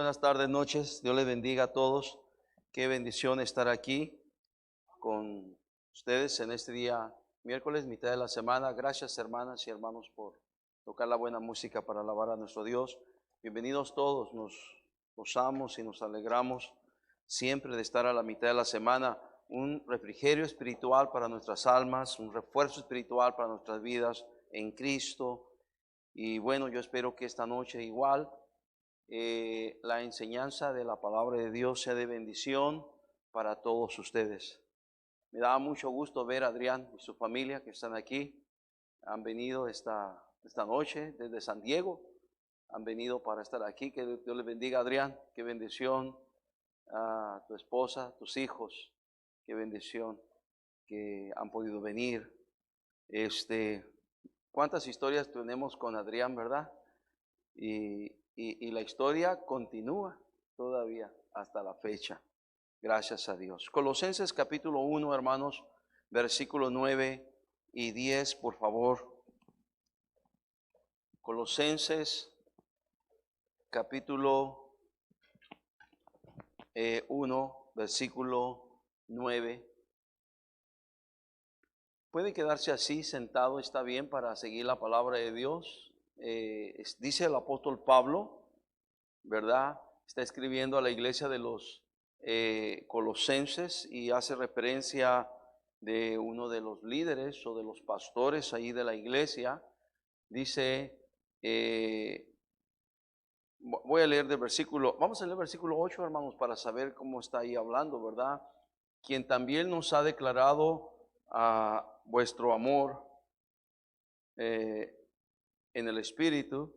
buenas tardes, noches. Dios les bendiga a todos. Qué bendición estar aquí con ustedes en este día, miércoles, mitad de la semana. Gracias, hermanas y hermanos, por tocar la buena música para alabar a nuestro Dios. Bienvenidos todos. Nos gozamos y nos alegramos siempre de estar a la mitad de la semana. Un refrigerio espiritual para nuestras almas, un refuerzo espiritual para nuestras vidas en Cristo. Y bueno, yo espero que esta noche igual la enseñanza de la palabra de Dios sea de bendición para todos ustedes. Me da mucho gusto ver a Adrián y su familia que están aquí. Han venido esta noche desde San Diego. Han venido para estar aquí. Que Dios les bendiga, Adrián. Qué bendición a tu esposa, tus hijos. Qué bendición que han podido venir. Cuántas historias tenemos con Adrián, ¿verdad? Y la historia continúa todavía hasta la fecha. Gracias a Dios. Colosenses capítulo 1, hermanos, versículos 9 y 10, por favor. Colosenses capítulo 1, versículo 9. Puede quedarse así sentado, está bien, para seguir la palabra de Dios. Dice el apóstol Pablo, ¿verdad? Está escribiendo a la iglesia de los Colosenses y hace referencia de uno de los líderes o de los pastores ahí de la iglesia. Dice, voy a leer del versículo, vamos a leer el versículo 8, hermanos, para saber cómo está ahí hablando, ¿verdad? Quien también nos ha declarado a vuestro amor en el Espíritu.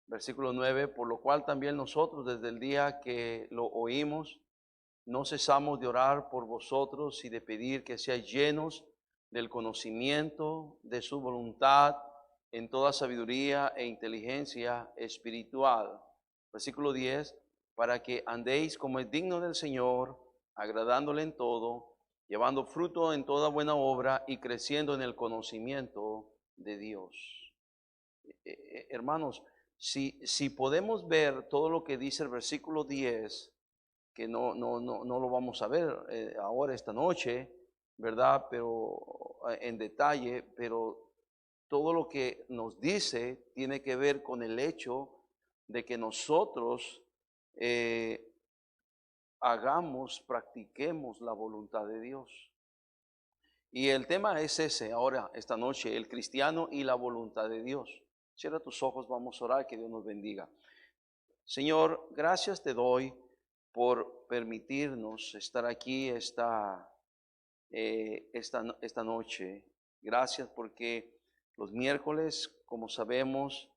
Versículo 9, por lo cual también nosotros desde el día que lo oímos, no cesamos de orar por vosotros y de pedir que seáis llenos del conocimiento de su voluntad en toda sabiduría e inteligencia espiritual. Versículo 10, para que andéis como es digno del Señor, agradándole en todo, llevando fruto en toda buena obra y creciendo en el conocimiento de Dios. Hermanos, si podemos ver todo lo que dice el versículo 10, que no lo vamos a ver ahora esta noche, ¿verdad? Pero en detalle, pero todo lo que nos dice tiene que ver con el hecho de que nosotros practiquemos la voluntad de Dios. Y el tema es ese ahora, esta noche, el cristiano y la voluntad de Dios. Cierra tus ojos, vamos a orar, que Dios nos bendiga. Señor, gracias te doy por permitirnos estar aquí esta noche. Gracias porque los miércoles, como sabemos,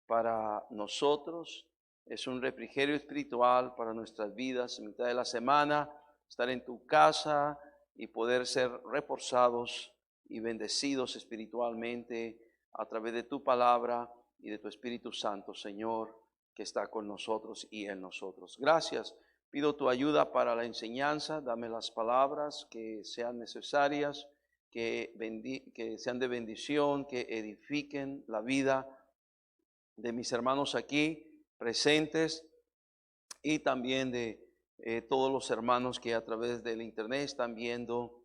para nosotros es un refrigerio espiritual para nuestras vidas. En mitad de la semana, estar en tu casa y poder ser reforzados y bendecidos espiritualmente a través de tu palabra y de tu Espíritu Santo, Señor, que está con nosotros y en nosotros. Gracias. Pido tu ayuda para la enseñanza. Dame las palabras que sean necesarias, que sean de bendición, que edifiquen la vida de mis hermanos aquí presentes y también de todos los hermanos que a través del internet están viendo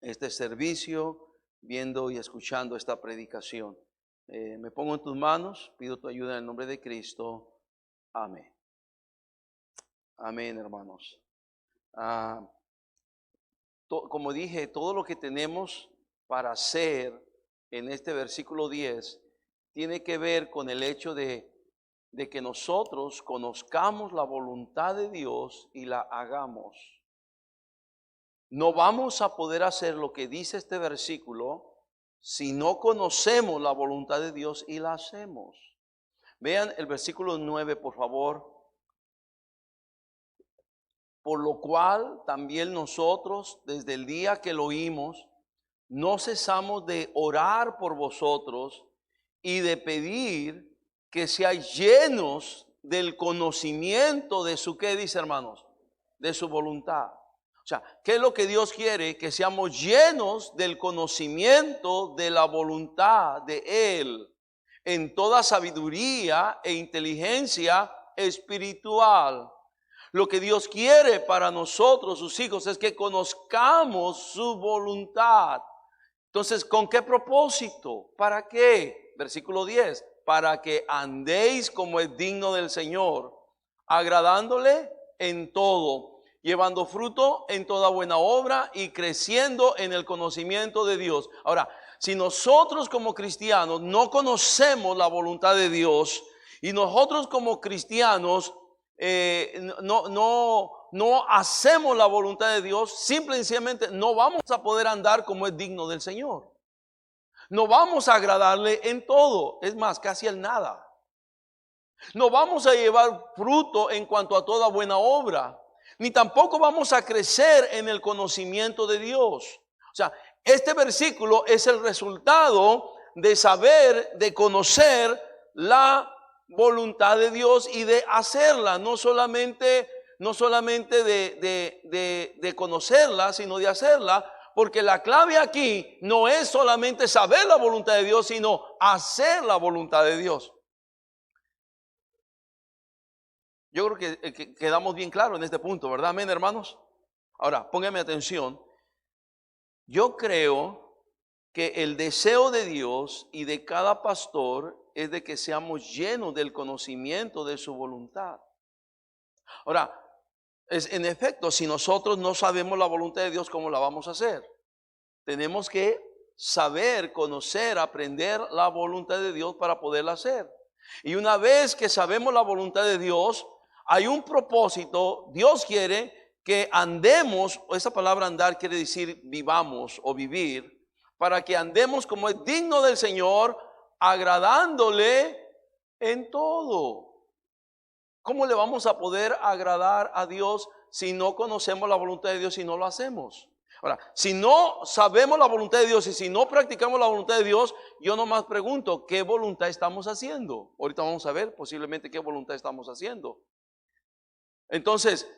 este servicio, viendo y escuchando esta predicación. Me pongo en tus manos, pido tu ayuda en el nombre de Cristo. Amén. Amén, hermanos. Como dije, todo lo que tenemos para hacer en este versículo 10 tiene que ver con el hecho de que nosotros conozcamos la voluntad de Dios y la hagamos. No vamos a poder hacer lo que dice este versículo si no conocemos la voluntad de Dios y la hacemos. Vean el versículo 9, por favor. Por lo cual también nosotros, desde el día que lo oímos, no cesamos de orar por vosotros y de pedir que seáis llenos del conocimiento de su, ¿qué dice, hermanos? De su voluntad. O sea, ¿qué es lo que Dios quiere? Que seamos llenos del conocimiento de la voluntad de Él, en toda sabiduría e inteligencia espiritual. Lo que Dios quiere para nosotros, sus hijos, es que conozcamos su voluntad. Entonces, ¿con qué propósito? ¿Para qué? Versículo 10. Para que andéis como es digno del Señor, agradándole en todo, llevando fruto en toda buena obra y creciendo en el conocimiento de Dios. Ahora, si nosotros como cristianos no conocemos la voluntad de Dios y nosotros como cristianos no hacemos la voluntad de Dios, simple y sencillamente no vamos a poder andar como es digno del Señor. No vamos a agradarle en todo, es más, casi en nada. No vamos a llevar fruto en cuanto a toda buena obra, ni tampoco vamos a crecer en el conocimiento de Dios. O sea, este versículo es el resultado de saber, de conocer la voluntad de Dios y de hacerla, no solamente de conocerla, sino de hacerla, porque la clave aquí no es solamente saber la voluntad de Dios, sino hacer la voluntad de Dios. Yo creo que quedamos bien claros en este punto, ¿verdad? Amén, hermanos. Ahora, pónganme atención. Yo creo que el deseo de Dios y de cada pastor es de que seamos llenos del conocimiento de su voluntad. Ahora, en efecto, si nosotros no sabemos la voluntad de Dios, ¿cómo la vamos a hacer? Tenemos que saber, conocer, aprender la voluntad de Dios para poderla hacer. Y una vez que sabemos la voluntad de Dios, hay un propósito. Dios quiere que andemos, esa palabra andar quiere decir vivamos o vivir, para que andemos como es digno del Señor, agradándole en todo. ¿Cómo le vamos a poder agradar a Dios si no conocemos la voluntad de Dios y no lo hacemos? Ahora, si no sabemos la voluntad de Dios y si no practicamos la voluntad de Dios, yo nomás pregunto, ¿qué voluntad estamos haciendo? Ahorita vamos a ver posiblemente qué voluntad estamos haciendo. Entonces,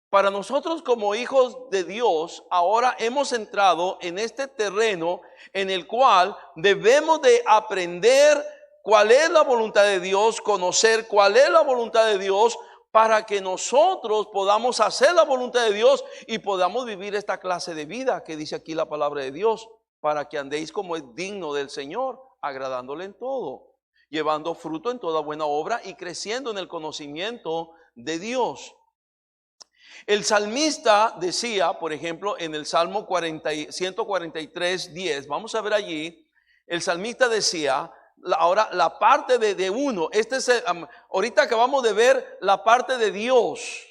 para nosotros como hijos de Dios, ahora hemos entrado en este terreno en el cual debemos de aprender cuál es la voluntad de Dios, conocer cuál es la voluntad de Dios, para que nosotros podamos hacer la voluntad de Dios y podamos vivir esta clase de vida que dice aquí la palabra de Dios, para que andéis como es digno del Señor, agradándole en todo, llevando fruto en toda buena obra y creciendo en el conocimiento de Dios. El salmista decía, por ejemplo, en el Salmo 143, 10, vamos a ver allí, el salmista decía, ahora la parte de uno, ahorita acabamos de ver la parte de Dios,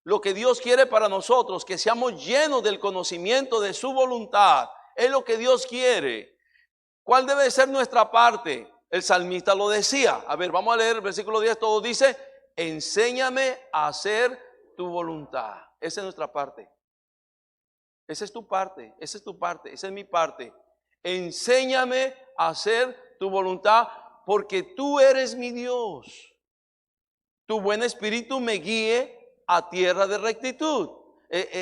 lo que Dios quiere para nosotros, que seamos llenos del conocimiento de su voluntad, es lo que Dios quiere. ¿Cuál debe ser nuestra parte? El salmista lo decía. A ver, vamos a leer el versículo 10, todo dice, enséñame a hacer tu voluntad. Esa es nuestra parte. Esa es tu parte, esa es tu parte, esa es mi parte. Enséñame a hacer tu voluntad, porque tú eres mi Dios. Tu buen espíritu me guíe a tierra de rectitud.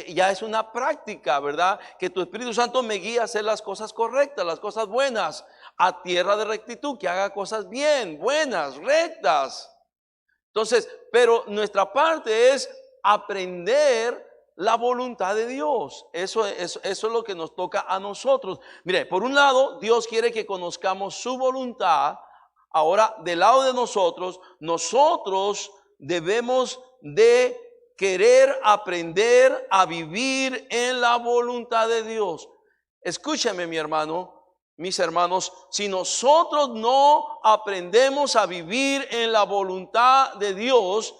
Ya es una práctica, ¿verdad? Que tu Espíritu Santo me guíe a hacer las cosas correctas, las cosas buenas, a tierra de rectitud, que haga cosas bien, buenas, rectas. Entonces, pero nuestra parte es aprender la voluntad de Dios. Eso es lo que nos toca a nosotros. Mire, por un lado, Dios quiere que conozcamos su voluntad. Ahora, del lado de nosotros debemos de querer aprender a vivir en la voluntad de Dios. Escúchame, mi hermano, mis hermanos, si nosotros no aprendemos a vivir en la voluntad de Dios,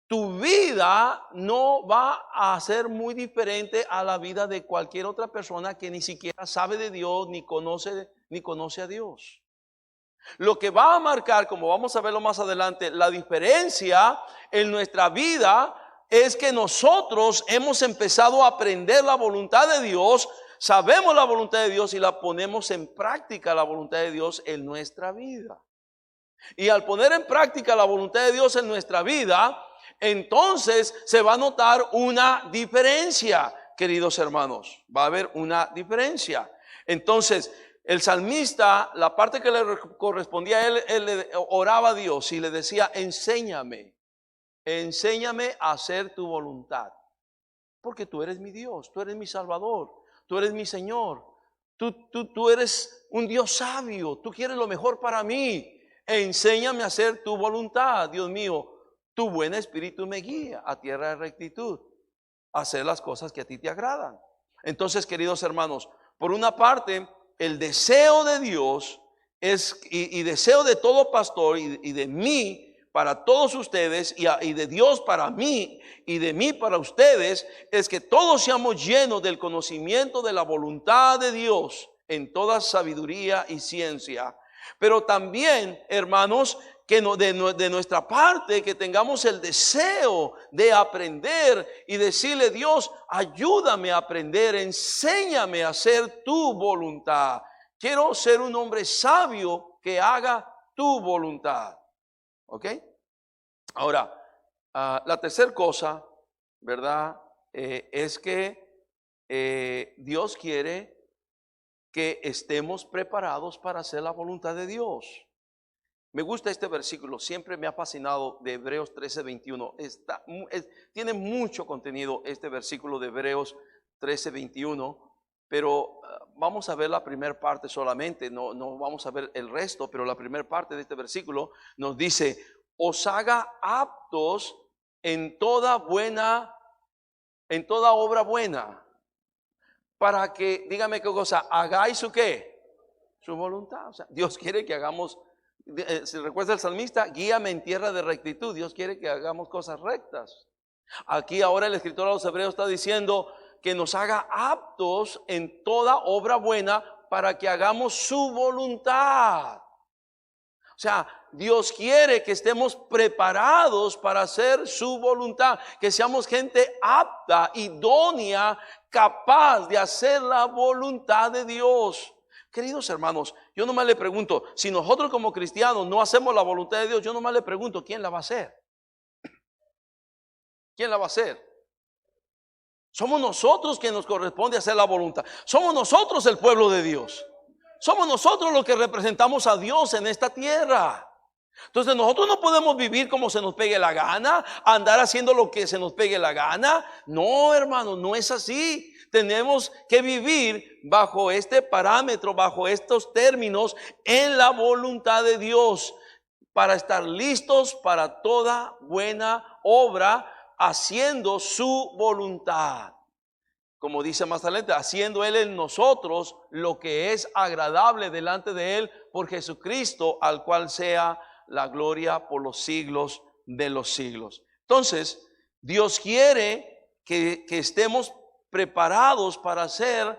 tu vida no va a ser muy diferente a la vida de cualquier otra persona que ni siquiera sabe de Dios, ni conoce a Dios. Lo que va a marcar, como vamos a verlo más adelante, la diferencia en nuestra vida es que nosotros hemos empezado a aprender la voluntad de Dios, sabemos la voluntad de Dios y la ponemos en práctica la voluntad de Dios en nuestra vida. Y al poner en práctica la voluntad de Dios en nuestra vida, entonces se va a notar una diferencia, queridos hermanos. Va a haber una diferencia. Entonces, el salmista, la parte que le correspondía a él le oraba a Dios y le decía, enséñame. enséñame a hacer tu voluntad. Porque tú eres mi Dios, tú eres mi Salvador, tú eres mi Señor. Tú eres un Dios sabio, tú quieres lo mejor para mí. Enséñame a hacer tu voluntad, Dios mío. Tu buen espíritu me guía a tierra de rectitud, a hacer las cosas que a ti te agradan. Entonces, queridos hermanos, por una parte, el deseo de Dios es, y deseo de todo pastor y de mí para todos ustedes, y de Dios para mí y de mí para ustedes, es que todos seamos llenos del conocimiento de la voluntad de Dios en toda sabiduría y ciencia. Pero también, hermanos, que de nuestra parte, que tengamos el deseo de aprender y decirle: Dios, ayúdame a aprender, enséñame a hacer tu voluntad. Quiero ser un hombre sabio que haga tu voluntad. ¿Ok? Ahora, la tercera cosa, ¿verdad? Es que Dios quiere que estemos preparados para hacer la voluntad de Dios. Me gusta este versículo, siempre me ha fascinado, de Hebreos 13:21. Tiene mucho contenido este versículo de Hebreos 13:21, pero vamos a ver la primera parte solamente, no vamos a ver el resto, pero la primera parte de este versículo nos dice: os haga aptos en toda obra buena, para que, dígame qué cosa, hagáis su qué, su voluntad. O sea, Dios quiere que hagamos, si recuerda el salmista, guíame en tierra de rectitud. Dios quiere que hagamos cosas rectas. Aquí ahora el escritor a los Hebreos está diciendo que nos haga aptos en toda obra buena para que hagamos su voluntad. O sea, Dios quiere que estemos preparados para hacer su voluntad, que seamos gente apta, idónea, capaz de hacer la voluntad de Dios. Queridos hermanos, yo nomás le pregunto, si nosotros como cristianos no hacemos la voluntad de Dios, yo nomás le pregunto, ¿quién la va a hacer? ¿Quién la va a hacer? Somos nosotros que nos corresponde hacer la voluntad. Somos nosotros el pueblo de Dios. Somos nosotros los que representamos a Dios en esta tierra. Entonces nosotros no podemos vivir como se nos pegue la gana, andar haciendo lo que se nos pegue la gana. No, hermano, no es así. Tenemos que vivir bajo este parámetro, bajo estos términos, en la voluntad de Dios, para estar listos para toda buena obra, haciendo su voluntad. Como dice más adelante, haciendo Él en nosotros lo que es agradable delante de Él por Jesucristo, al cual sea la gloria por los siglos de los siglos. Entonces, Dios quiere que estemos preparados para hacer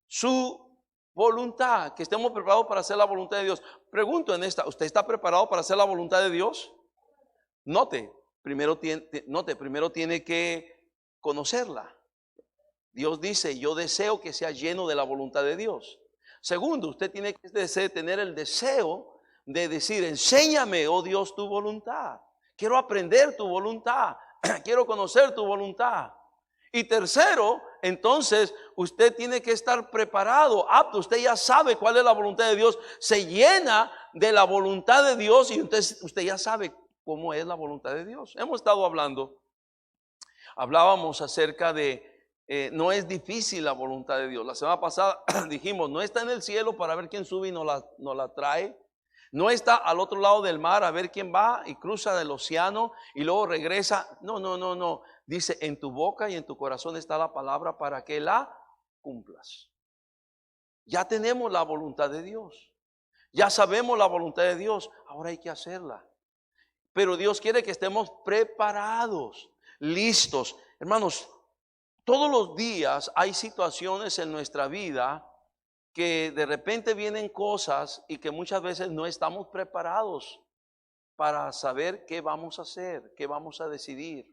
su voluntad, que estemos preparados para hacer la voluntad de Dios. Pregunto en esta, ¿usted está preparado para hacer la voluntad de Dios? Note, primero tiene que conocerla. Dios dice: yo deseo que sea lleno de la voluntad de Dios. Segundo, usted tiene que tener el deseo de decir: enséñame, oh Dios, tu voluntad. Quiero aprender tu voluntad. Quiero conocer tu voluntad. Y tercero, entonces, usted tiene que estar preparado, apto. Usted ya sabe cuál es la voluntad de Dios. Se llena de la voluntad de Dios y usted ya sabe cómo es la voluntad de Dios. Hemos estado hablábamos acerca de no es difícil la voluntad de Dios. La semana pasada dijimos: no está en el cielo para ver quién sube y nos la trae. No está al otro lado del mar a ver quién va y cruza del océano y luego regresa. No. Dice: en tu boca y en tu corazón está la palabra para que la cumplas. Ya tenemos la voluntad de Dios. Ya sabemos la voluntad de Dios. Ahora hay que hacerla. Pero Dios quiere que estemos preparados, listos. Hermanos, todos los días hay situaciones en nuestra vida que de repente vienen cosas y que muchas veces no estamos preparados para saber qué vamos a hacer, qué vamos a decidir.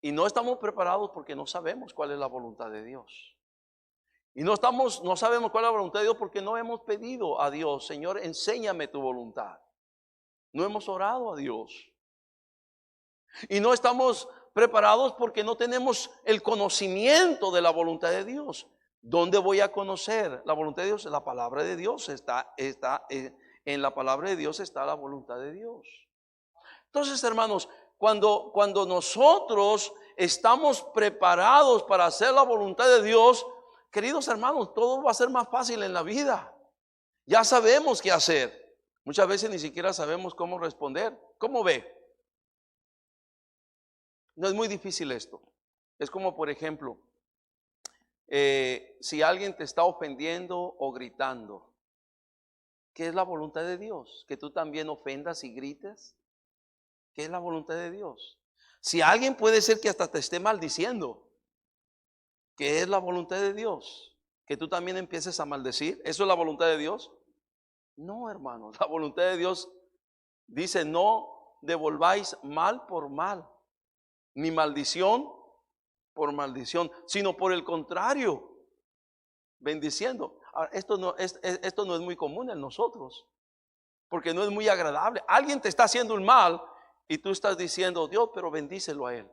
Y no estamos preparados porque no sabemos cuál es la voluntad de Dios. Y no sabemos cuál es la voluntad de Dios porque no hemos pedido a Dios: Señor, enséñame tu voluntad. No hemos orado a Dios. Y no estamos preparados porque no tenemos el conocimiento de la voluntad de Dios. ¿Dónde voy a conocer la voluntad de Dios? La palabra de Dios está en la palabra de Dios está la voluntad de Dios. Entonces, hermanos, cuando nosotros estamos preparados para hacer la voluntad de Dios, queridos hermanos, todo va a ser más fácil en la vida. Ya sabemos qué hacer. Muchas veces ni siquiera sabemos cómo responder. ¿Cómo ve? No es muy difícil esto. Es como, por ejemplo, si alguien te está ofendiendo o gritando, ¿qué es la voluntad de Dios? ¿Que tú también ofendas y grites? ¿Qué es la voluntad de Dios? Si alguien puede ser que hasta te esté maldiciendo, ¿qué es la voluntad de Dios? ¿Que tú también empieces a maldecir? ¿Eso es la voluntad de Dios? No, hermanos, la voluntad de Dios dice: no devolváis mal por mal, ni maldición por maldición, sino por el contrario, bendiciendo. Ahora, esto no es muy común en nosotros, porque no es muy agradable. Alguien te está haciendo un mal y tú estás diciendo: Dios, pero bendícelo a él.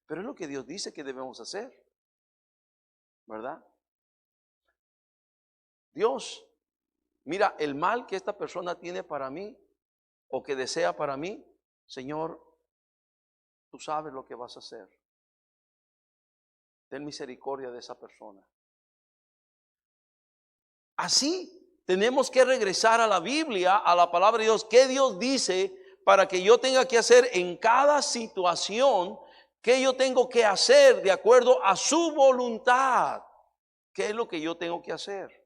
Pero es lo que Dios dice que debemos hacer, ¿verdad? Dios, mira, el mal que esta persona tiene para mí o que desea para mí, Señor, tú sabes lo que vas a hacer. Ten misericordia de esa persona. Así tenemos que regresar a la Biblia, a la palabra de Dios. ¿Qué Dios dice para que yo tenga que hacer en cada situación? ¿Qué yo tengo que hacer de acuerdo a su voluntad? ¿Qué es lo que yo tengo que hacer?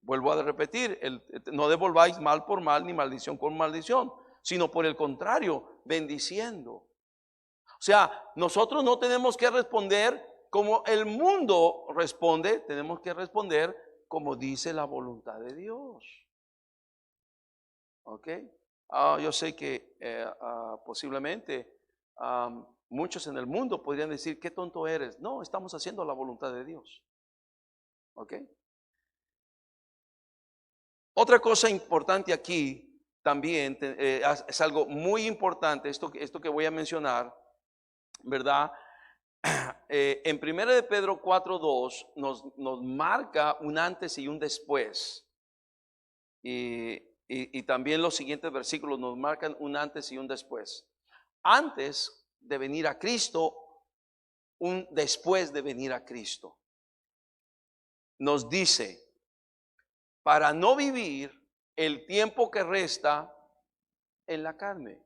Vuelvo a repetir, no devolváis mal por mal ni maldición con maldición, sino por el contrario, bendiciendo. O sea, nosotros no tenemos que responder como el mundo responde, tenemos que responder como dice la voluntad de Dios. ¿Ok? Yo sé que posiblemente muchos en el mundo podrían decir: qué tonto eres. No, estamos haciendo la voluntad de Dios. ¿Ok? Otra cosa importante aquí también es algo muy importante, esto que voy a mencionar, ¿verdad? En 1 de Pedro 4:2 nos marca un antes y un después. Y también los siguientes versículos nos marcan un antes y un después. Antes de venir a Cristo, un después de venir a Cristo. Nos dice: para no vivir el tiempo que resta en la carne,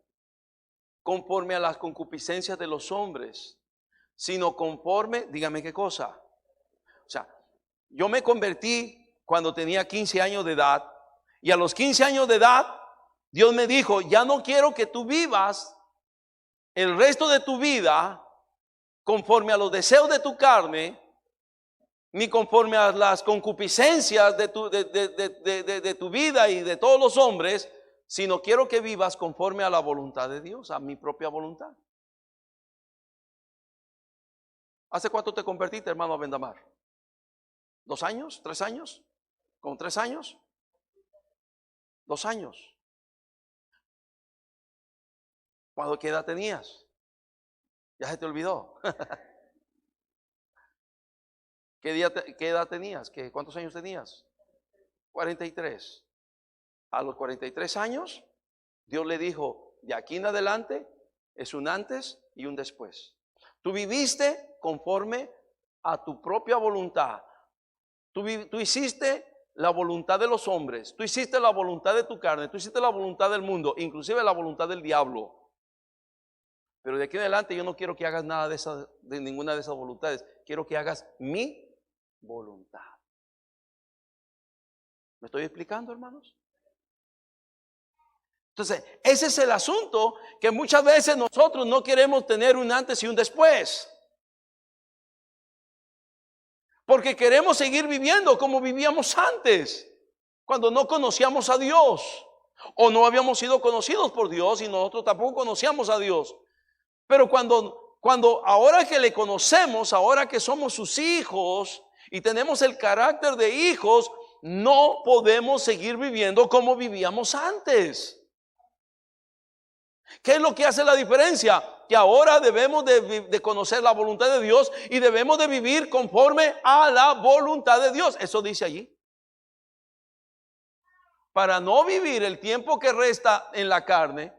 conforme a las concupiscencias de los hombres, sino conforme, dígame qué cosa. O sea, yo me convertí cuando tenía 15 años de edad, y a los 15 años de edad, Dios me dijo: ya no quiero que tú vivas el resto de tu vida conforme a los deseos de tu carne, ni conforme a las concupiscencias de tu vida y de todos los hombres, sino quiero que vivas conforme a la voluntad de Dios, a mi propia voluntad. ¿Hace cuánto te convertiste, hermano Abendamar? ¿2 años? ¿3 años? ¿Con 3 años? 2 años. ¿Qué edad tenías? Ya se te olvidó. ¿Qué edad tenías? ¿Cuántos años tenías? 43. A los 43 años, Dios le dijo: de aquí en adelante es un antes y un después. Tú viviste conforme a tu propia voluntad. Tú hiciste la voluntad de los hombres. Tú hiciste la voluntad de tu carne. Tú hiciste la voluntad del mundo, inclusive la voluntad del diablo. Pero de aquí en adelante yo no quiero que hagas nada de ninguna de esas voluntades. Quiero que hagas mi voluntad. ¿Me estoy explicando, hermanos? Entonces, ese es el asunto, que muchas veces nosotros no queremos tener un antes y un después, porque queremos seguir viviendo como vivíamos antes, cuando no conocíamos a Dios, o no habíamos sido conocidos por Dios, y nosotros tampoco conocíamos a Dios. Pero cuando ahora que le conocemos, ahora que somos sus hijos y tenemos el carácter de hijos, no podemos seguir viviendo como vivíamos antes. ¿Qué es lo que hace la diferencia? Que ahora debemos de conocer la voluntad de Dios y debemos de vivir conforme a la voluntad de Dios. Eso dice allí. para no vivir el tiempo que resta en la carne,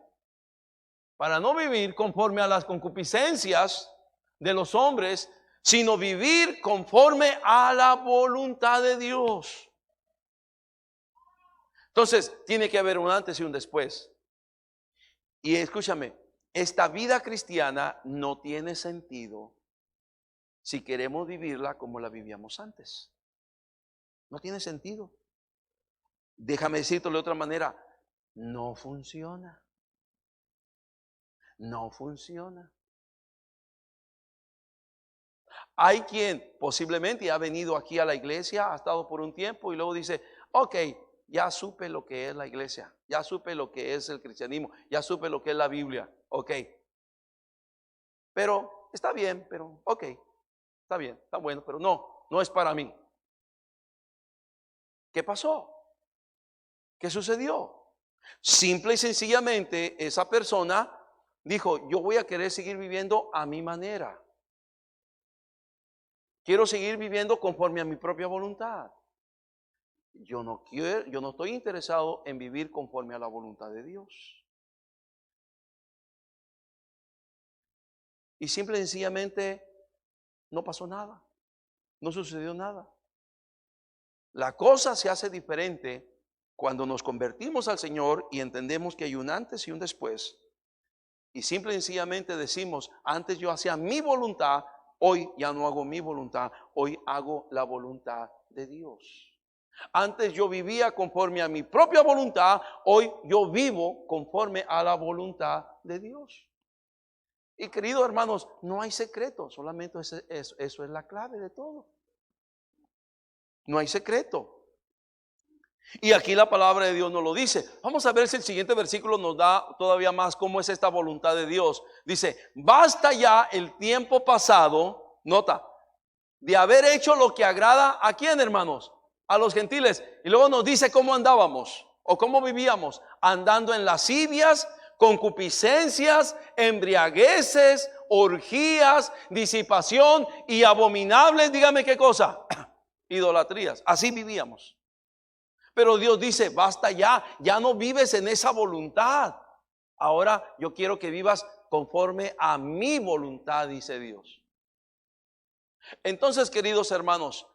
para no vivir conforme a las concupiscencias de los hombres, sino vivir conforme a la voluntad de Dios. Entonces, tiene que haber un antes y un después. Y escúchame, esta vida cristiana no tiene sentido si queremos vivirla como la vivíamos antes. No tiene sentido. Déjame decirte de otra manera, no funciona. No funciona. Hay quien posiblemente ha venido aquí a la iglesia, ha estado por un tiempo y luego dice, ok, ya supe lo que es la iglesia, ya supe lo que es el cristianismo, ya supe lo que es la Biblia, ok. Pero está bien, pero ok, está bien, está bueno, pero no es para mí. ¿Qué pasó? ¿Qué sucedió? Simple y sencillamente esa persona dijo, yo voy a querer seguir viviendo a mi manera. Quiero seguir viviendo conforme a mi propia voluntad. Yo no estoy interesado en vivir conforme a la voluntad de Dios. Y simple y sencillamente no pasó nada. No sucedió nada. La cosa se hace diferente cuando nos convertimos al Señor y entendemos que hay un antes y un después. Y simple y sencillamente decimos, antes yo hacía mi voluntad, hoy ya no hago mi voluntad, hoy hago la voluntad de Dios. Antes yo vivía conforme a mi propia voluntad, hoy yo vivo conforme a la voluntad de Dios. Y queridos hermanos, no hay secreto, solamente eso es la clave de todo. No hay secreto. Y aquí la palabra de Dios nos lo dice. Vamos a ver si el siguiente versículo nos da todavía más cómo es esta voluntad de Dios. Dice, basta ya el tiempo pasado, nota, de haber hecho lo que agrada ¿a quién, hermanos? A los gentiles. Y luego nos dice cómo andábamos o cómo vivíamos, andando en lascivias, concupiscencias, embriagueces, orgías, disipación y abominables, dígame qué cosa, idolatrías. Así vivíamos. Pero Dios dice, basta ya, ya no vives en esa voluntad. Ahora yo quiero que vivas conforme a mi voluntad, dice Dios. Entonces, queridos hermanos,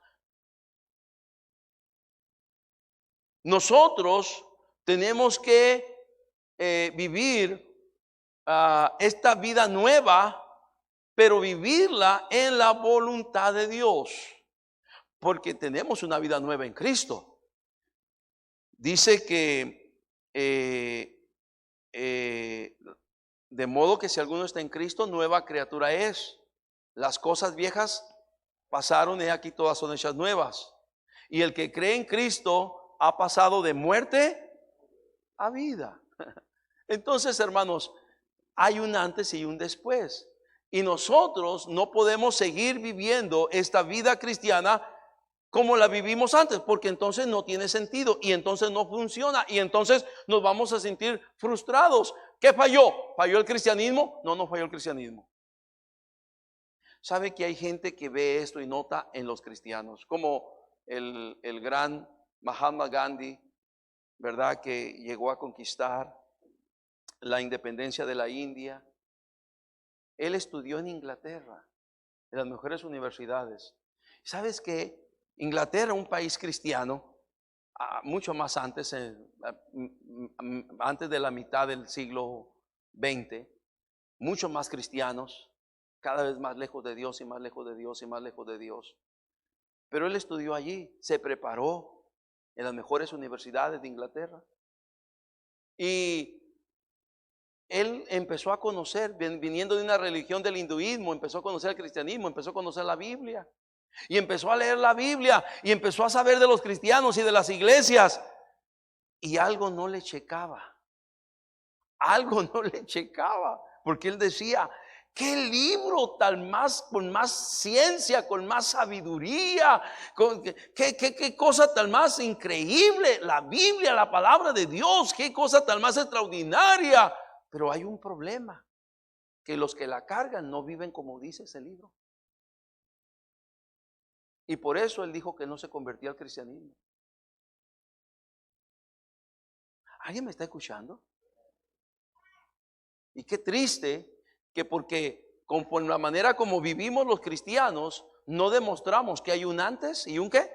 nosotros tenemos que vivir esta vida nueva, pero vivirla en la voluntad de Dios, porque tenemos una vida nueva en Cristo. Dice que de modo que si alguno está en Cristo, nueva criatura es. Las cosas viejas pasaron y aquí todas son hechas nuevas. Y el que cree en Cristo ha pasado de muerte a vida. Entonces, hermanos, hay un antes y un después. Y nosotros no podemos seguir viviendo esta vida cristiana como la vivimos antes, porque entonces no tiene sentido y entonces no funciona y entonces nos vamos a sentir frustrados. ¿Qué falló? ¿Falló el cristianismo? No falló el cristianismo. ¿Sabe que hay gente que ve esto y nota en los cristianos? Como el gran Mahatma Gandhi, ¿verdad? Que llegó a conquistar la independencia de la India. Él estudió en Inglaterra, en las mejores universidades. ¿Sabes qué? Inglaterra, un país cristiano, mucho más antes, antes de la mitad del siglo XX, mucho más cristianos, cada vez más lejos de Dios y más lejos de Dios y más lejos de Dios. Pero él estudió allí, se preparó en las mejores universidades de Inglaterra. Y él empezó a conocer, viniendo de una religión del hinduismo, empezó a conocer el cristianismo, empezó a conocer la Biblia. Y empezó a leer la Biblia y empezó a saber de los cristianos y de las iglesias. Y algo no le checaba. Algo no le checaba. Porque él decía, qué libro tal más, con más ciencia, con más sabiduría, qué cosa tal más increíble. La Biblia, la palabra de Dios, qué cosa tal más extraordinaria. Pero hay un problema, que los que la cargan no viven como dice ese libro. Y por eso él dijo que no se convertía al cristianismo. ¿Alguien me está escuchando? Y qué triste que porque conforme la manera como vivimos los cristianos, no demostramos que hay un antes y un qué,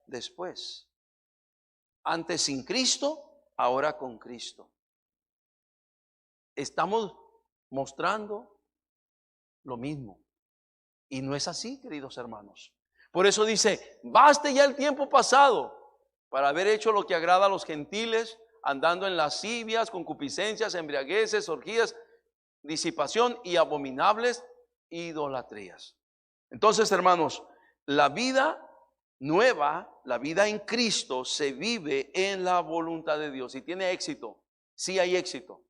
después. Antes sin Cristo, ahora con Cristo. Estamos mostrando lo mismo. Y no es así, queridos hermanos. Por eso dice, baste ya el tiempo pasado para haber hecho lo que agrada a los gentiles, andando en lascivias, concupiscencias, embriagueces, orgías, disipación y abominables idolatrías. Entonces, hermanos, la vida nueva, la vida en Cristo, se vive en la voluntad de Dios y tiene éxito. Sí hay éxito.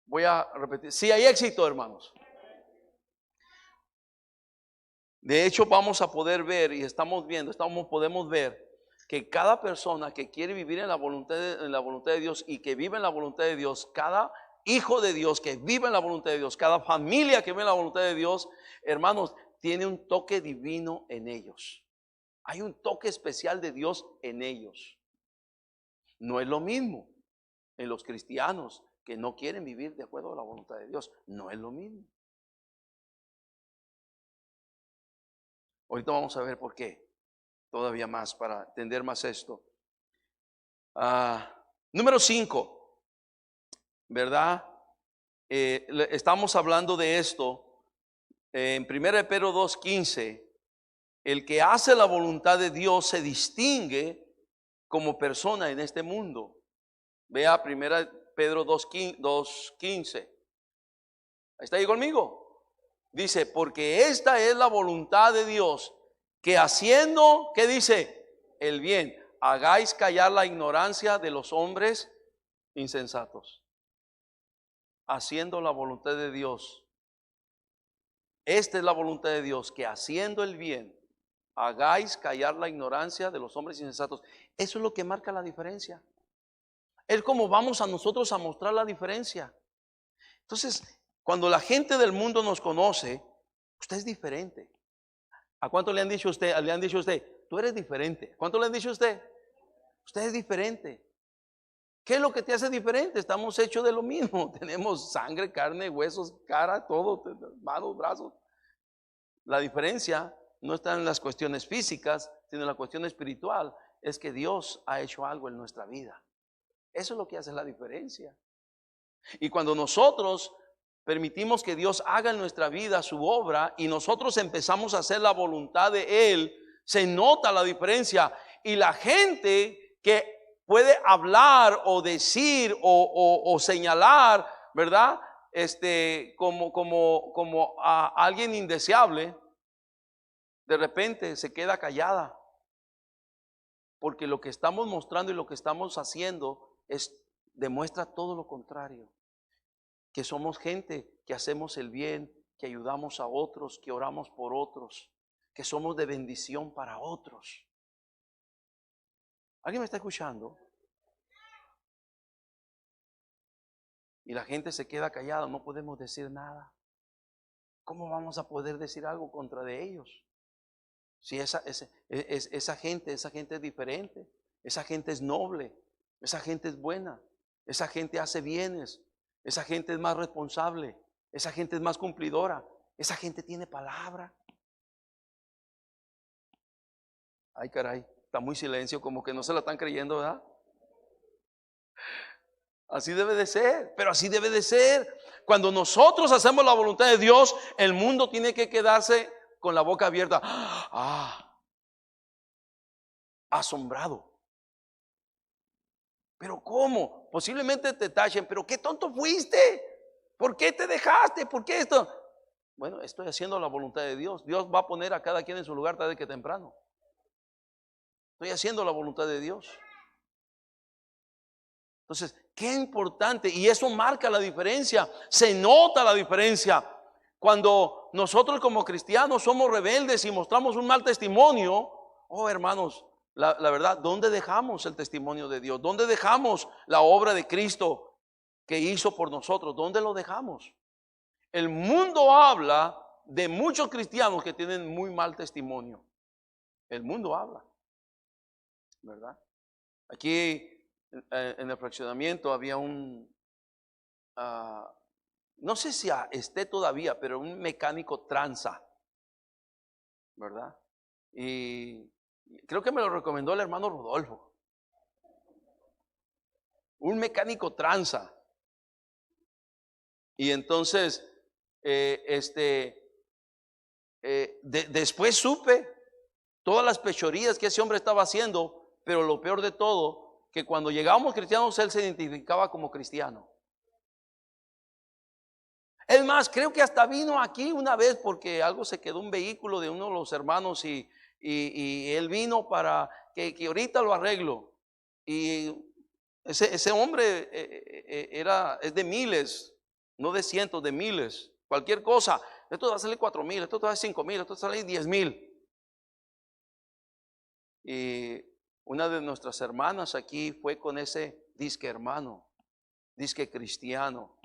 Voy a repetir, sí hay éxito, hermanos. De hecho, vamos a poder ver y podemos ver que cada persona que quiere vivir en la voluntad de Dios y que vive en la voluntad de Dios, cada hijo de Dios que vive en la voluntad de Dios, cada familia que vive en la voluntad de Dios, hermanos, tiene un toque divino en ellos. Hay un toque especial de Dios en ellos. No es lo mismo en los cristianos que no quieren vivir de acuerdo a la voluntad de Dios. No es lo mismo. Ahorita vamos a ver por qué. Todavía más para entender más esto. Número 5, ¿verdad? Estamos hablando de esto en 1 Pedro 2:15. El que hace la voluntad de Dios se distingue como persona en este mundo. Vea 1 Pedro 2:15. ¿Está ahí conmigo? Dice, porque esta es la voluntad de Dios, que haciendo, ¿qué dice? El bien, hagáis callar la ignorancia de los hombres insensatos. Haciendo la voluntad de Dios. Esta es la voluntad de Dios, que haciendo el bien, hagáis callar la ignorancia de los hombres insensatos. Eso es lo que marca la diferencia. Es como vamos a nosotros a mostrar la diferencia. Entonces, cuando la gente del mundo nos conoce, usted es diferente. ¿A cuánto le han dicho a usted? Le han dicho a usted, tú eres diferente. ¿Cuánto le han dicho a usted? Usted es diferente. ¿Qué es lo que te hace diferente? Estamos hechos de lo mismo. Tenemos sangre, carne, huesos, cara, todo, manos, brazos. La diferencia no está en las cuestiones físicas, sino en la cuestión espiritual. Es que Dios ha hecho algo en nuestra vida. Eso es lo que hace la diferencia. Y cuando nosotros permitimos que Dios haga en nuestra vida su obra y nosotros empezamos a hacer la voluntad de Él, se nota la diferencia. Y la gente que puede hablar o decir o señalar, ¿verdad? Como a alguien indeseable, de repente se queda callada. Porque lo que estamos mostrando y lo que estamos haciendo demuestra todo lo contrario. Que somos gente que hacemos el bien, que ayudamos a otros, que oramos por otros, que somos de bendición para otros. ¿Alguien me está escuchando? Y la gente se queda callada, no podemos decir nada. ¿Cómo vamos a poder decir algo contra de ellos? Si esa gente es diferente, esa gente es noble, esa gente es buena, esa gente hace bienes. Esa gente es más responsable, esa gente es más cumplidora, esa gente tiene palabra. Ay, caray, está muy silencio, como que no se la están creyendo, ¿verdad? Así debe de ser, pero así debe de ser. Cuando nosotros hacemos la voluntad de Dios, el mundo tiene que quedarse con la boca abierta. Asombrado. Pero ¿cómo? Posiblemente te tachen, pero qué tonto fuiste. ¿Por qué te dejaste? ¿Por qué esto? Bueno, estoy haciendo la voluntad de Dios. Dios va a poner a cada quien en su lugar tarde que temprano. Estoy haciendo la voluntad de Dios. Entonces, qué importante. Y eso marca la diferencia. Se nota la diferencia. Cuando nosotros como cristianos somos rebeldes y mostramos un mal testimonio. Oh, hermanos, la verdad, ¿dónde dejamos el testimonio de Dios? ¿Dónde dejamos la obra de Cristo que hizo por nosotros? ¿Dónde lo dejamos? El mundo habla de muchos cristianos que tienen muy mal testimonio. El mundo habla, ¿verdad? Aquí en el fraccionamiento había no sé si esté todavía, pero un mecánico tranza, ¿verdad? Y creo que me lo recomendó el hermano Rodolfo. Un mecánico tranza. Y entonces, después supe todas las pechorías que ese hombre estaba haciendo, pero lo peor de todo, que cuando llegábamos cristianos, él se identificaba como cristiano. Es más, creo que hasta vino aquí una vez porque algo se quedó un vehículo de uno de los hermanos y él vino para que ahorita lo arreglo. Y ese hombre es de miles, no de cientos, de miles. Cualquier cosa, esto va a salir 4,000, esto va a salir 5,000, esto va a salir 10,000. Y una de nuestras hermanas aquí fue con ese disque hermano, disque cristiano.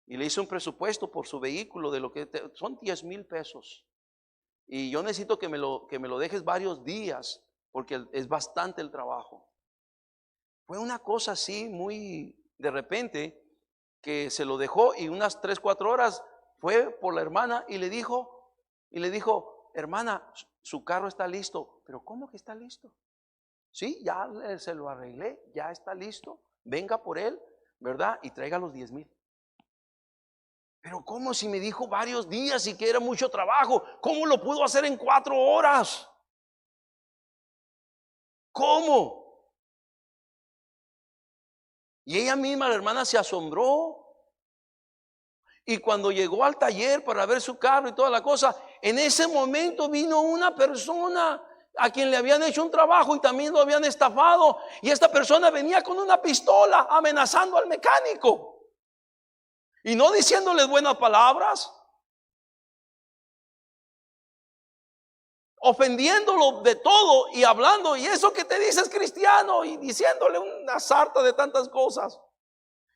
Y le hice un presupuesto por su vehículo de lo que son 10,000 pesos. Y yo necesito que me lo dejes varios días porque es bastante el trabajo. Fue una cosa así muy de repente que se lo dejó y unas 3, 4 horas fue por la hermana y le dijo, hermana, su carro está listo. Pero ¿cómo que está listo? Sí, ya se lo arreglé, ya está listo. Venga por él, ¿verdad? Y traiga los 10,000. Pero ¿cómo si me dijo varios días y que era mucho trabajo? ¿Cómo lo pudo hacer en 4 horas? ¿Cómo? Y ella misma, la hermana, se asombró. Y cuando llegó al taller para ver su carro y toda la cosa, en ese momento vino una persona a quien le habían hecho un trabajo y también lo habían estafado. Y esta persona venía con una pistola amenazando al mecánico. Y no diciéndoles buenas palabras, ofendiéndolo de todo y hablando, y eso que te dices cristiano, y diciéndole una sarta de tantas cosas.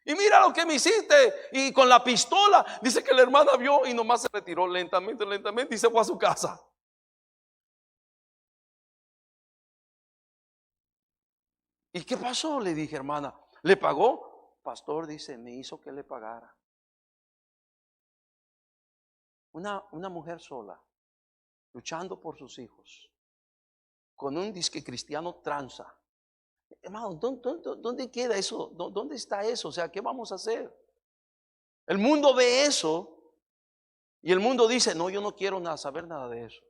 Y mira lo que me hiciste, y con la pistola. Dice que la hermana vio y nomás se retiró lentamente y se fue a su casa. ¿Y qué pasó? Le dije, hermana, ¿le pagó? Pastor, dice, me hizo que le pagara. Una mujer sola, luchando por sus hijos, con un disque cristiano tranza. Hermano, ¿dónde queda eso? ¿Dónde está eso? O sea, ¿qué vamos a hacer? El mundo ve eso y el mundo dice, no, yo no quiero saber nada de eso.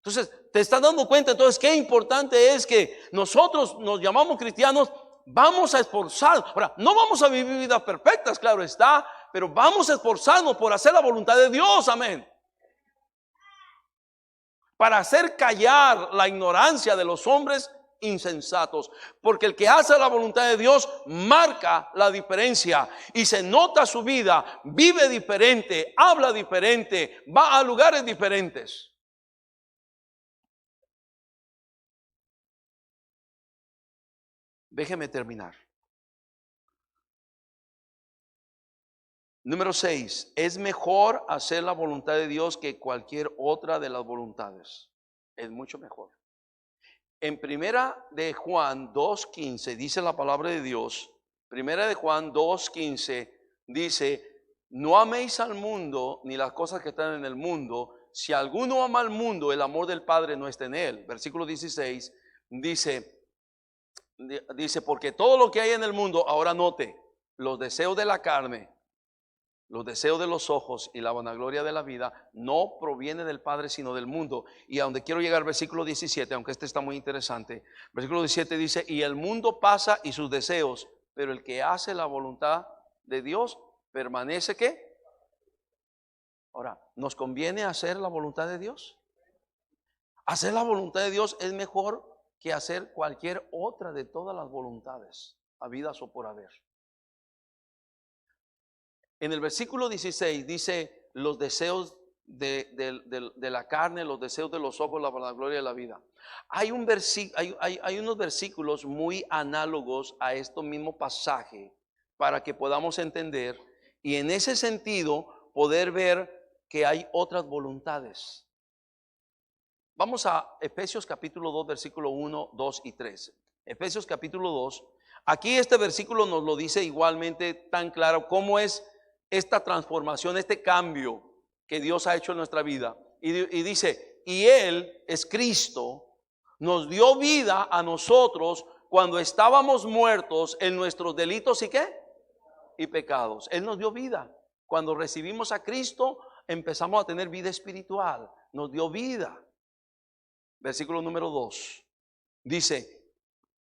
Entonces, te estás dando cuenta entonces qué importante es que nosotros nos llamamos cristianos, vamos a esforzarnos. Ahora, no vamos a vivir vidas perfectas, claro está, pero vamos a esforzarnos por hacer la voluntad de Dios, amén. Para hacer callar la ignorancia de los hombres insensatos, porque el que hace la voluntad de Dios marca la diferencia y se nota su vida, vive diferente, habla diferente, va a lugares diferentes. Déjeme terminar. Número 6, es mejor hacer la voluntad de Dios que cualquier otra de las voluntades. Es mucho mejor. En primera de Juan 2:15 dice la palabra de Dios. Primera de Juan 2:15 dice, no améis al mundo ni las cosas que están en el mundo. Si alguno ama al mundo, el amor del Padre no está en él. Versículo 16 dice, porque todo lo que hay en el mundo, ahora note, los deseos de la carne, los deseos de los ojos y la vanagloria de la vida no proviene del Padre sino del mundo. Y a donde quiero llegar, versículo 17, aunque este está muy interesante. Versículo 17 dice, y el mundo pasa y sus deseos, pero el que hace la voluntad de Dios permanece ¿qué? Ahora, ¿nos conviene hacer la voluntad de Dios? Hacer la voluntad de Dios es mejor que hacer cualquier otra de todas las voluntades, habidas o por haber. En el versículo 16 dice los deseos de la carne, los deseos de los ojos, la vanagloria de la vida. Hay unos versículos muy análogos a este mismo pasaje para que podamos entender y en ese sentido poder ver que hay otras voluntades. Vamos a Efesios capítulo 2, versículo 1, 2 y 3. Efesios capítulo 2. Aquí este versículo nos lo dice igualmente tan claro cómo es esta transformación, este cambio que Dios ha hecho en nuestra vida. Y dice, y Él es Cristo, nos dio vida a nosotros cuando estábamos muertos en nuestros delitos y ¿qué? Y pecados. Él nos dio vida. Cuando recibimos a Cristo, empezamos a tener vida espiritual. Nos dio vida. Versículo número 2. Dice,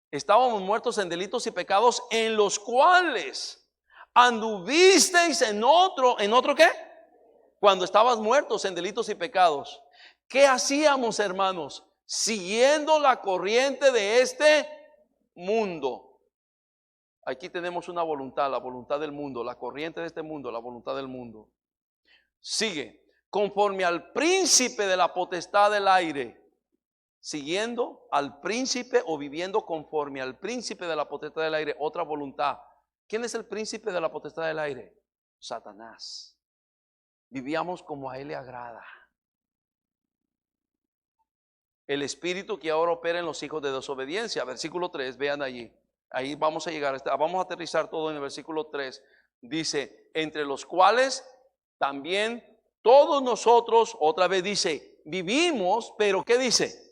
estábamos muertos en delitos y pecados en los cuales anduvisteis ¿en otro qué? Cuando estabas muertos en delitos y pecados. ¿Qué hacíamos, hermanos? Siguiendo la corriente de este mundo. Aquí tenemos una voluntad, la voluntad del mundo, la corriente de este mundo, la voluntad del mundo. Sigue, conforme al príncipe de la potestad del aire, siguiendo al príncipe o viviendo conforme al príncipe de la potestad del aire, otra voluntad. ¿Quién es el príncipe de la potestad del aire? Satanás. Vivíamos como a él le agrada. El espíritu que ahora opera en los hijos de desobediencia. Versículo 3, vean allí. Ahí vamos a llegar, vamos a aterrizar todo en el versículo 3. Dice, entre los cuales también todos nosotros, otra vez dice, vivimos, pero ¿qué dice?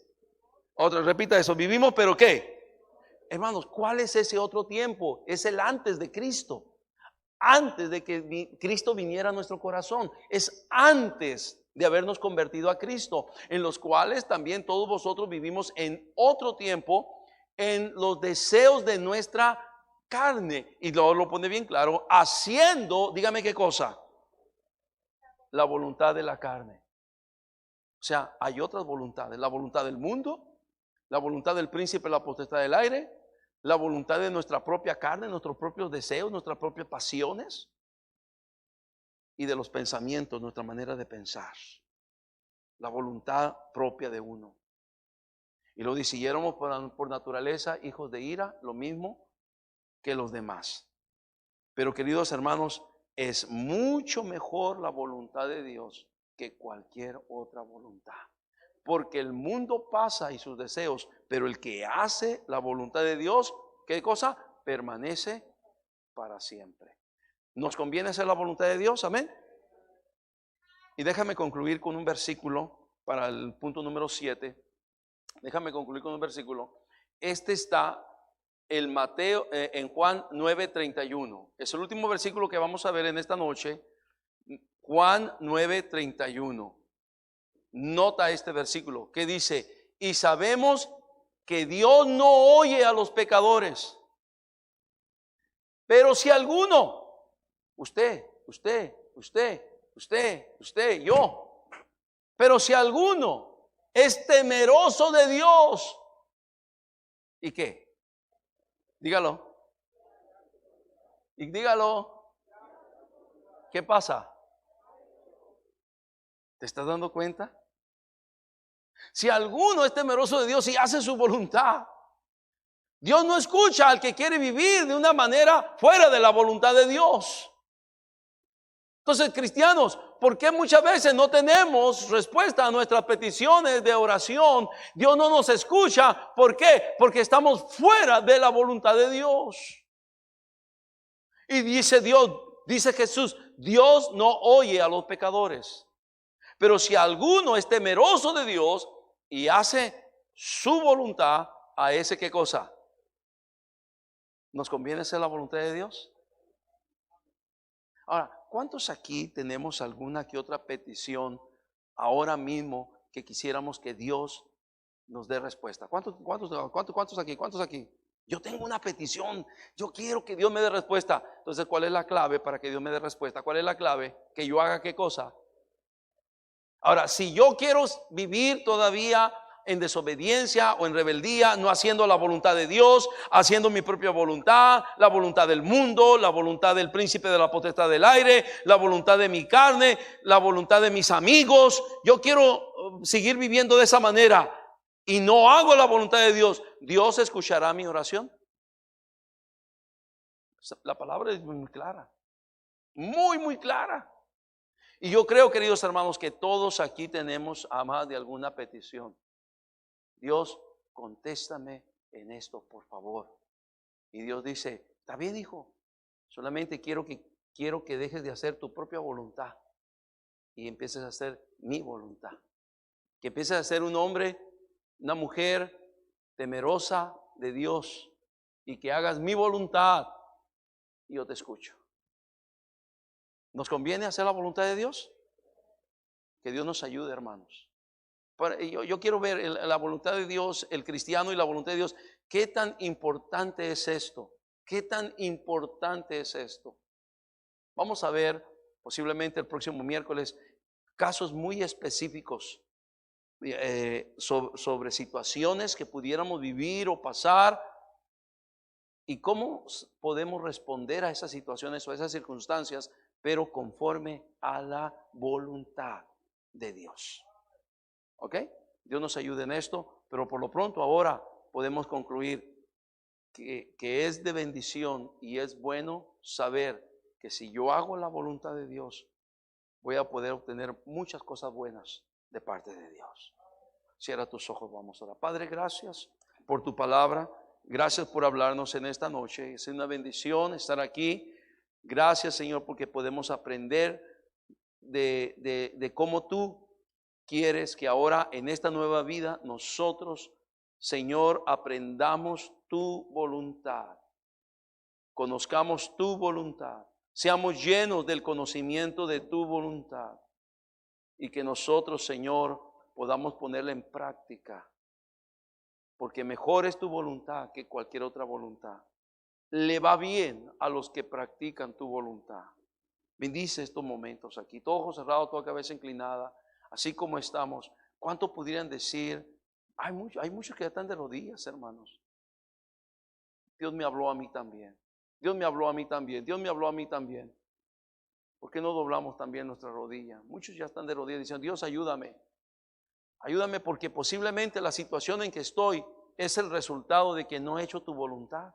Otra, repita eso, vivimos, pero ¿qué? Hermanos, ¿cuál es ese otro tiempo? Es el antes de Cristo. Antes de que Cristo viniera a nuestro corazón. Es antes de habernos convertido a Cristo, en los cuales también todos vosotros vivimos en otro tiempo, en los deseos de nuestra carne. Y luego lo pone bien claro, haciendo, dígame qué cosa, la voluntad de la carne. O sea, hay otras voluntades, la voluntad del mundo, la voluntad del príncipe de la potestad del aire, la voluntad de nuestra propia carne, nuestros propios deseos, nuestras propias pasiones y de los pensamientos, nuestra manera de pensar, la voluntad propia de uno. Y lo dice, y éramos por naturaleza hijos de ira, lo mismo que los demás. Pero queridos hermanos, es mucho mejor la voluntad de Dios que cualquier otra voluntad. Porque el mundo pasa y sus deseos, pero el que hace la voluntad de Dios, ¿qué cosa? Permanece para siempre. ¿Nos conviene hacer la voluntad de Dios? Amén. Y déjame concluir con un versículo para el punto número 7. Déjame concluir con un versículo. Este está en Mateo, en Juan 9:31. Es el último versículo que vamos a ver en esta noche. Juan 9:31. Nota este versículo que dice, y sabemos que Dios no oye a los pecadores. Pero si alguno, usted, yo, pero si alguno es temeroso de Dios, ¿y qué? Dígalo. Y dígalo. ¿Qué pasa? ¿Te estás dando cuenta? Si alguno es temeroso de Dios y hace su voluntad, Dios no escucha al que quiere vivir de una manera fuera de la voluntad de Dios. Entonces, cristianos, ¿por qué muchas veces no tenemos respuesta a nuestras peticiones de oración? Dios no nos escucha. ¿Por qué? Porque estamos fuera de la voluntad de Dios. Y dice Dios, dice Jesús, Dios no oye a los pecadores. Pero si alguno es temeroso de Dios y hace su voluntad, a ese ¿qué cosa? ¿Nos conviene hacer la voluntad de Dios? Ahora, ¿cuántos aquí tenemos alguna que otra petición ahora mismo que quisiéramos que Dios nos dé respuesta? ¿Cuántos aquí? ¿Cuántos aquí? Yo tengo una petición, yo quiero que Dios me dé respuesta. Entonces, ¿cuál es la clave para que Dios me dé respuesta? ¿Cuál es la clave? Que yo haga ¿qué cosa? Ahora, si yo quiero vivir todavía en desobediencia o en rebeldía, no haciendo la voluntad de Dios, haciendo mi propia voluntad, la voluntad del mundo, la voluntad del príncipe de la potestad del aire, la voluntad de mi carne, la voluntad de mis amigos, yo quiero seguir viviendo de esa manera y no hago la voluntad de Dios, ¿Dios escuchará mi oración? La palabra es muy clara, muy clara. Y yo creo, queridos hermanos, que todos aquí tenemos a más de alguna petición. Dios, contéstame en esto, por favor. Y Dios dice, está bien, hijo, solamente quiero que dejes de hacer tu propia voluntad y empieces a hacer mi voluntad. Que empieces a ser un hombre, una mujer temerosa de Dios y que hagas mi voluntad y yo te escucho. ¿Nos conviene hacer la voluntad de Dios? Que Dios nos ayude, hermanos. Yo quiero ver la voluntad de Dios, el cristiano y la voluntad de Dios. ¿Qué tan importante es esto? ¿Qué tan importante es esto? Vamos a ver posiblemente el próximo miércoles casos muy específicos sobre situaciones que pudiéramos vivir o pasar y cómo podemos responder a esas situaciones o a esas circunstancias, pero conforme a la voluntad de Dios. ¿Ok? Dios nos ayude en esto, pero por lo pronto ahora podemos concluir que es de bendición y es bueno saber que si yo hago la voluntad de Dios, voy a poder obtener muchas cosas buenas de parte de Dios. Cierra tus ojos, vamos a orar. Padre, gracias por tu palabra. Gracias por hablarnos en esta noche. Es una bendición estar aquí. Gracias, Señor, porque podemos aprender de cómo tú quieres que ahora en esta nueva vida nosotros, Señor, aprendamos tu voluntad. Conozcamos tu voluntad. Seamos llenos del conocimiento de tu voluntad. Y que nosotros, Señor, podamos ponerla en práctica. Porque mejor es tu voluntad que cualquier otra voluntad. Le va bien a los que practican tu voluntad. Bendice estos momentos aquí. Todo ojos cerrados, toda cabeza inclinada. Así como estamos. ¿Cuánto pudieran decir? Hay muchos que ya están de rodillas, hermanos. Dios me habló a mí también. Dios me habló a mí también. Dios me habló a mí también. ¿Por qué no doblamos también nuestra rodilla? Muchos ya están de rodillas diciendo, Dios, ayúdame. Ayúdame porque posiblemente la situación en que estoy es el resultado de que no he hecho tu voluntad.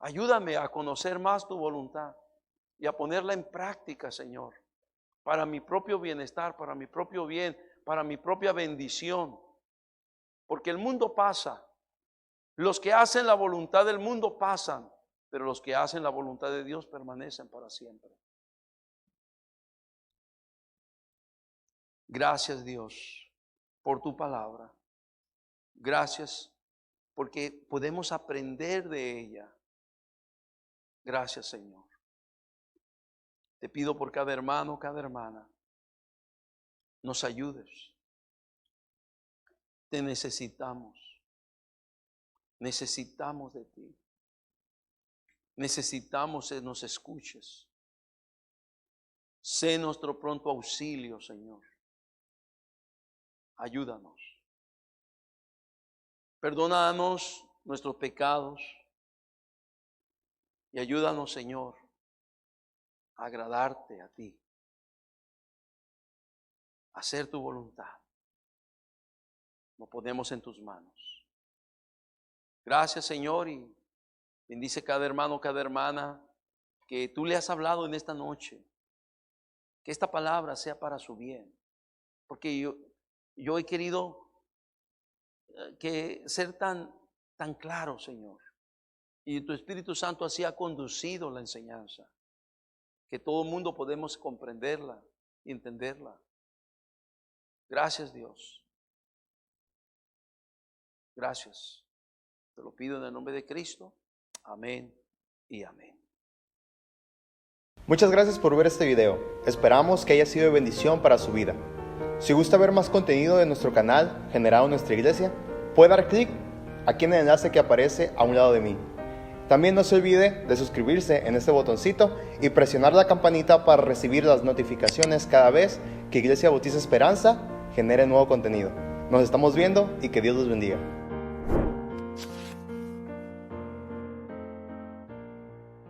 Ayúdame a conocer más tu voluntad y a ponerla en práctica, Señor, para mi propio bienestar, para mi propio bien, para mi propia bendición. Porque el mundo pasa. Los que hacen la voluntad del mundo pasan, pero los que hacen la voluntad de Dios permanecen para siempre. Gracias, Dios, por tu palabra. Gracias porque podemos aprender de ella. Gracias, Señor. Te pido por cada hermano, cada hermana, nos ayudes. Te necesitamos. Necesitamos de ti. Necesitamos que nos escuches. Sé nuestro pronto auxilio, Señor. Ayúdanos. Perdónanos nuestros pecados y ayúdanos, Señor, a agradarte a ti, a hacer tu voluntad. Nos ponemos en tus manos. Gracias, Señor, y bendice cada hermano, cada hermana que tú le has hablado en esta noche. Que esta palabra sea para su bien. Porque yo he querido ser tan claro, Señor. Y tu Espíritu Santo así ha conducido la enseñanza. Que todo el mundo podemos comprenderla y entenderla. Gracias, Dios. Gracias. Te lo pido en el nombre de Cristo. Amén y amén. Muchas gracias por ver este video. Esperamos que haya sido de bendición para su vida. Si gusta ver más contenido de nuestro canal generado en nuestra iglesia, puede dar clic aquí en el enlace que aparece a un lado de mí. También no se olvide de suscribirse en este botoncito y presionar la campanita para recibir las notificaciones cada vez que Iglesia Bautista Esperanza genere nuevo contenido. Nos estamos viendo y que Dios los bendiga.